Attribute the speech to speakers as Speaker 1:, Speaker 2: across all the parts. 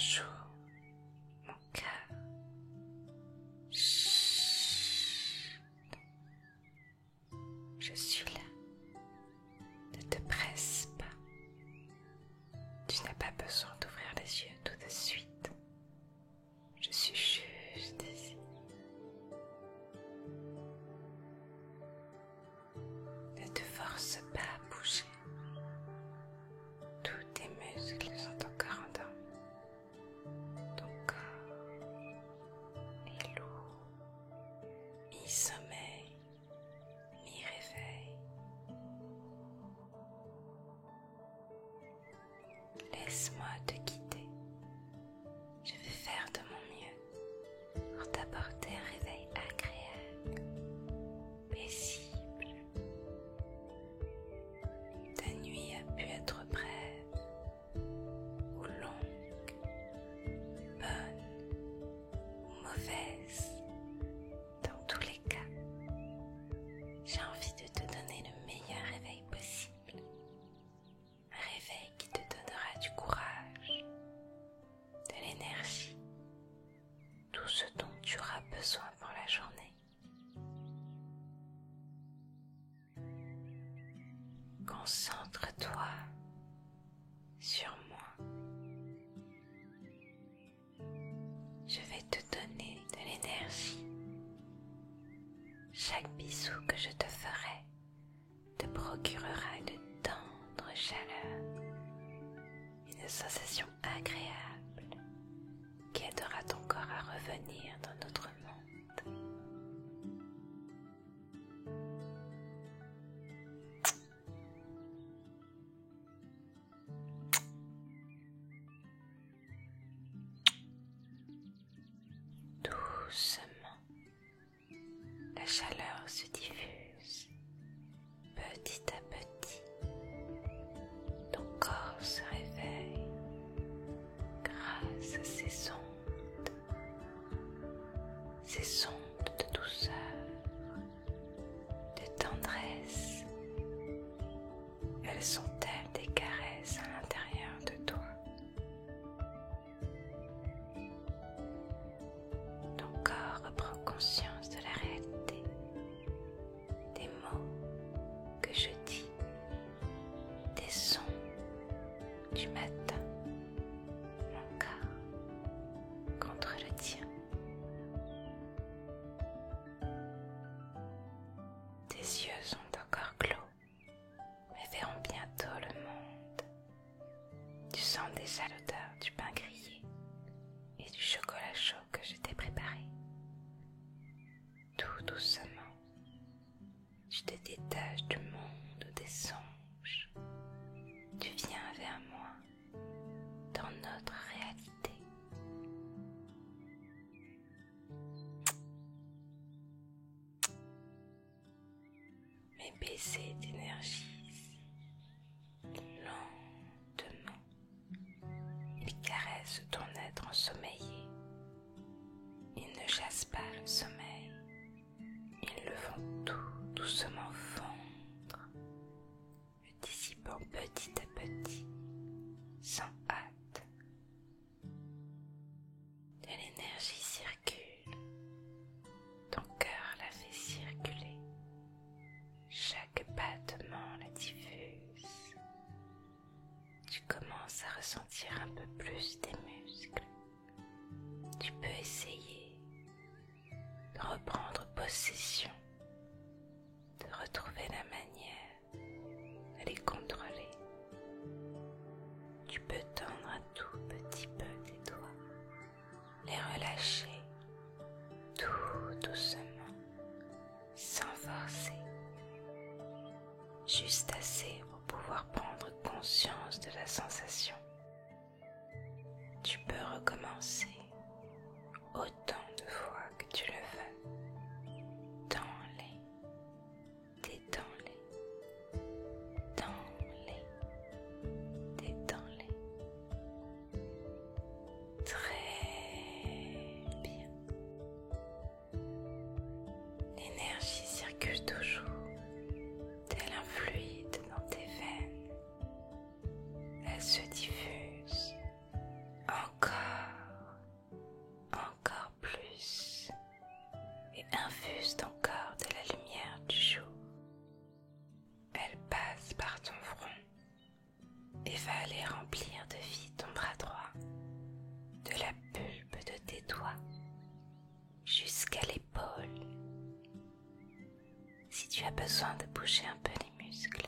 Speaker 1: Bonjour, mon cœur. Chut. Je suis là. Ne te presse pas. Tu n'as pas besoin d'ouvrir les yeux tout de suite. Je suis juste ici. Ne te force pas à bouger. Tous tes muscles sont encore endormis. Ton corps est lourd, mi-sommeil, mi-réveil. Laisse-moi te guider. Je vais faire de mon mieux pour t'apporter un réveil agréable, paisible. Ta nuit a pu être brève ou longue, bonne ou mauvaise. Dans tous les cas, j'ai envie de te donner le meilleur réveil possible. Un réveil qui te donnera du courage, de l'énergie, tout ce dont tu auras besoin pour la journée. Concentre-toi sur moi. Je vais te donner de l'énergie. Chaque bisou que je te ferai te procurera une tendre chaleur, une sensation agréable qui aidera ton corps à revenir dans notre monde. Doucement, la chaleur se diffuse petit à petit. Ton corps se réveille grâce à ces ondes de douceur, de tendresse. Elles sont telles des caresses à l'intérieur de toi. Ton corps reprend conscience de la réalité, des mots que je dis, des sons du matin, mon corps contre le tien. Tes yeux sont encore clos, mais verront bientôt le monde. Tu sens déjà l'odeur du pain grillé et du chocolat chaud que je t'ai préparé. Tout doucement, tu te détaches du monde des songes. Tu viens vers moi, dans notre réalité. Mes baisers t'énergisent lentement. Ils caressent ton être ensommeillé. Ils ne chassent pas le sommeil. Ils le font tout doucement fondre, le dissipant petit à petit, sans hâte. De l'énergie circule. Ton cœur la fait circuler. Chaque battement la diffuse. Tu commences à ressentir un peu plus tes muscles. Tu peux essayer de reprendre possession, de retrouver la manière de les contrôler. Tu peux tendre un tout petit peu tes doigts, les relâcher tout doucement, sans forcer, juste assez pour pouvoir prendre conscience de la sensation. Tu peux recommencer autant de fois que tu le veux. Tends-les, détends-les, tends-les, détends-les. Très bien. L'énergie circule toujours, tel un fluide dans tes veines. Elle se diffuse encore aller remplir de vie ton bras droit, de la pulpe de tes doigts jusqu'à l'épaule. Si tu as besoin de bouger un peu les muscles,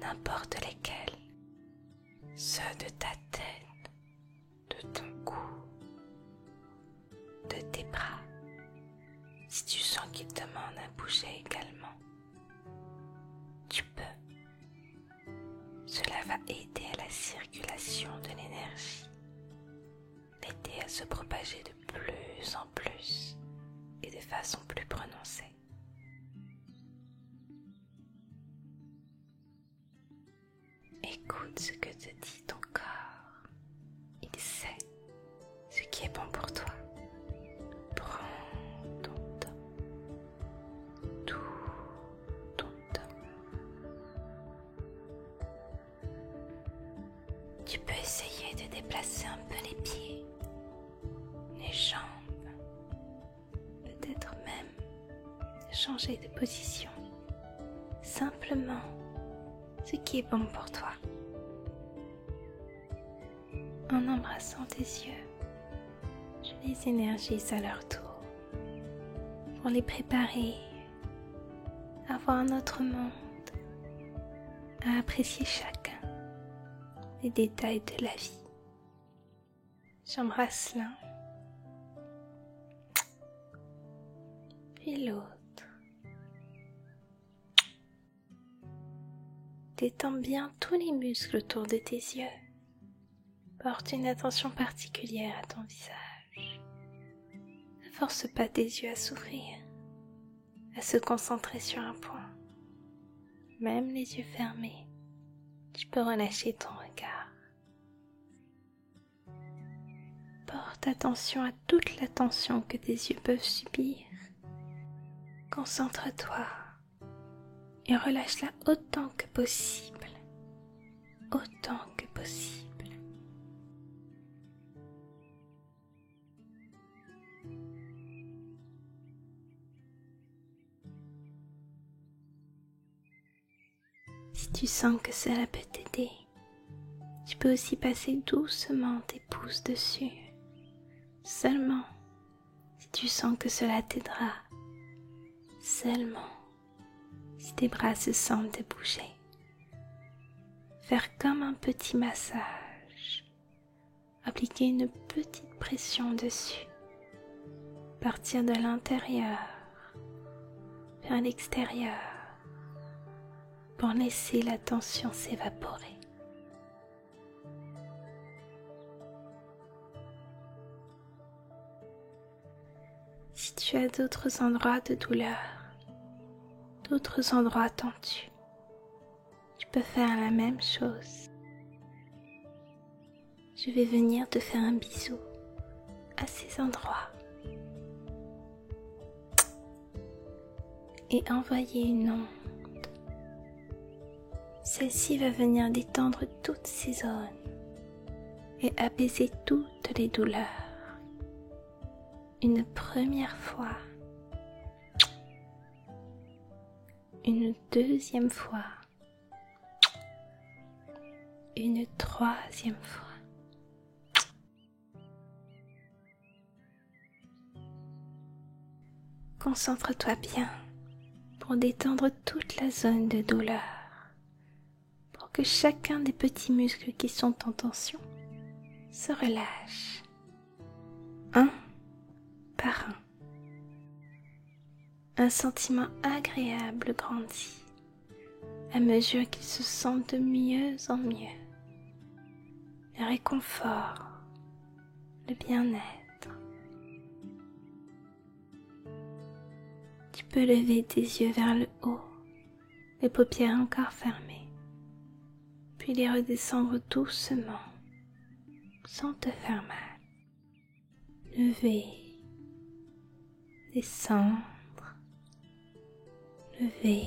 Speaker 1: n'importe lesquels, ceux de ta tête, de ton cou, de tes bras, si tu sens qu'ils demandent à bouger également, tu peux. Cela va aider à la circulation de l'énergie, l'aider à se propager de plus en plus et de façon plus prononcée. Écoute ce que te dit ton corps. Il sait ce qui est bon pour toi. Prends ton temps, tout ton temps. Tu peux essayer de déplacer un peu les pieds, les jambes, peut-être même de changer de position. Simplement ce qui est bon pour toi. En embrassant tes yeux, je les énergise à leur tour pour les préparer à voir un autre monde, à apprécier chacun des détails de la vie. J'embrasse l'un, puis l'autre. Détends bien tous les muscles autour de tes yeux. Porte une attention particulière à ton visage. Ne force pas tes yeux à s'ouvrir, à se concentrer sur un point. Même les yeux fermés, tu peux relâcher ton regard. Porte attention à toute la tension que tes yeux peuvent subir. Concentre-toi et relâche-la autant que possible. Autant que possible. Si tu sens que cela peut t'aider, tu peux aussi passer doucement tes pouces dessus. Seulement si tu sens que cela t'aidera. Seulement si tes bras se sentent bouger. Faire comme un petit massage. Appliquer une petite pression dessus. Partir de l'intérieur vers l'extérieur pour laisser la tension s'évaporer. Si tu as d'autres endroits de douleur, d'autres endroits tendus, tu peux faire la même chose. Je vais venir te faire un bisou à ces endroits et envoyer une onde. Celle-ci va venir détendre toutes ces zones et apaiser toutes les douleurs. Une première fois, une deuxième fois, une troisième fois. Concentre-toi bien pour détendre toute la zone de douleur, pour que chacun des petits muscles qui sont en tension se relâche, un par un. Un sentiment agréable grandit à mesure qu'ils se sentent de mieux en mieux. Le réconfort, le bien-être. Tu peux lever tes yeux vers le haut, les paupières encore fermées, puis les redescendre doucement, sans te faire mal. Lever, descendre, lever,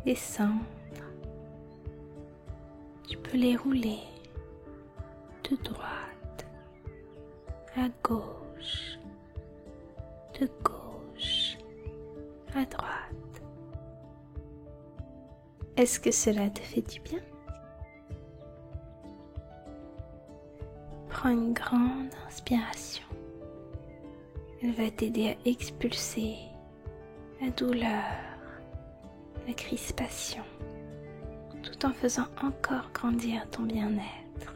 Speaker 1: descendre. Tu peux les rouler de droite à gauche, de gauche à droite. Est-ce que cela te fait du bien? Prends une grande inspiration. Elle va t'aider à expulser la douleur, la crispation, tout en faisant encore grandir ton bien-être.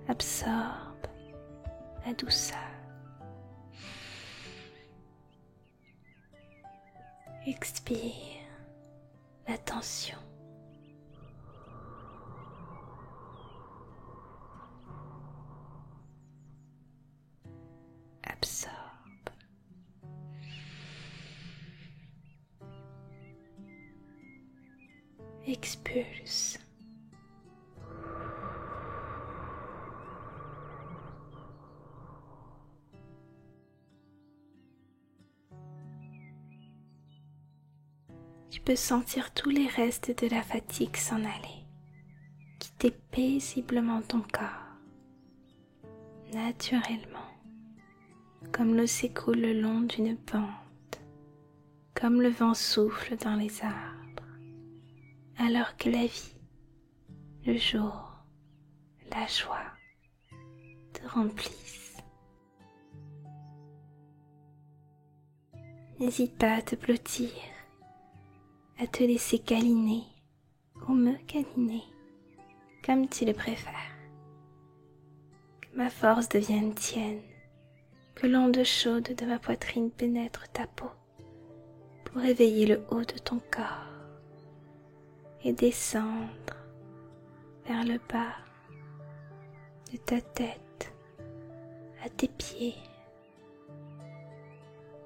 Speaker 1: Absorbe la douceur. Expire la tension. Absorbe. Expulse. Tu peux sentir tous les restes de la fatigue s'en aller, quitter paisiblement ton corps, naturellement, comme l'eau s'écoule le long d'une pente, comme le vent souffle dans les arbres, alors que la vie, le jour, la joie te remplissent. N'hésite pas à te blottir, à te laisser câliner ou me câliner, comme tu le préfères. Que ma force devienne tienne, que l'onde chaude de ma poitrine pénètre ta peau pour réveiller le haut de ton corps et descendre vers le bas de ta tête à tes pieds.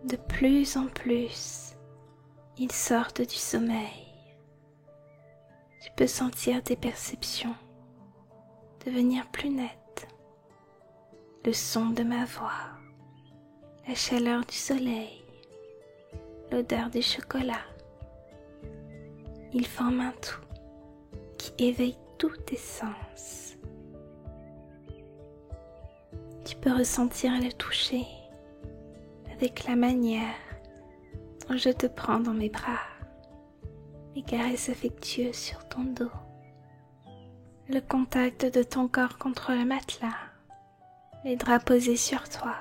Speaker 1: De plus en plus, ils sortent du sommeil. Tu peux sentir tes perceptions devenir plus nettes. Le son de ma voix, la chaleur du soleil, l'odeur du chocolat. Ils forment un tout qui éveille tous tes sens. Tu peux ressentir le toucher avec la manière dont je te prends dans mes bras, mes caresses affectueuses sur ton dos, le contact de ton corps contre le matelas, les draps posés sur toi.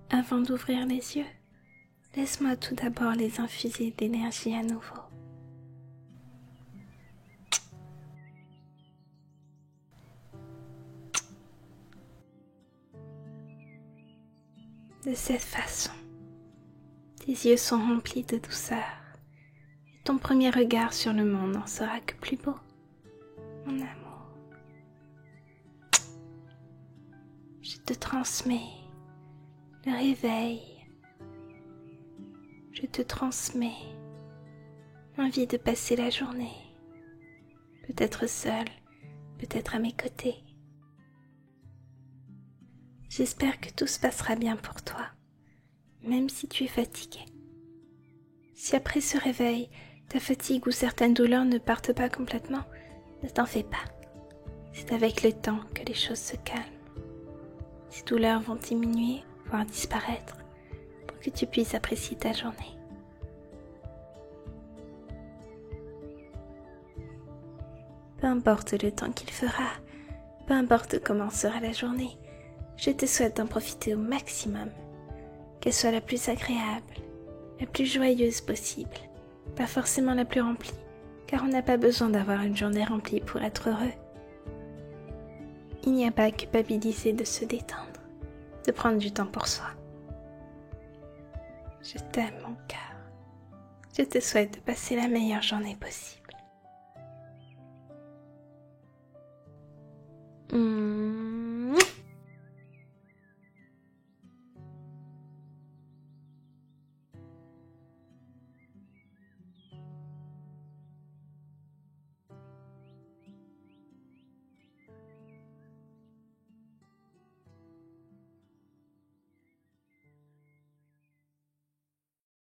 Speaker 1: Avant d'ouvrir les yeux, laisse-moi tout d'abord les infuser d'énergie à nouveau. De cette façon, tes yeux sont remplis de douceur et ton premier regard sur le monde n'en sera que plus beau, mon amour. Je te transmets le réveil. Je te transmets l'envie de passer la journée, peut-être seule, peut-être à mes côtés. J'espère que tout se passera bien pour toi, même si tu es fatigué. Si après ce réveil, ta fatigue ou certaines douleurs ne partent pas complètement, ne t'en fais pas. C'est avec le temps que les choses se calment. Ces douleurs vont diminuer, voire disparaître, pour que tu puisses apprécier ta journée. Peu importe le temps qu'il fera, peu importe comment sera la journée, je te souhaite d'en profiter au maximum, qu'elle soit la plus agréable, la plus joyeuse possible, pas forcément la plus remplie, car on n'a pas besoin d'avoir une journée remplie pour être heureux. Il n'y a pas à culpabiliser de se détendre, de prendre du temps pour soi. Je t'aime, mon cœur. Je te souhaite de passer la meilleure journée possible.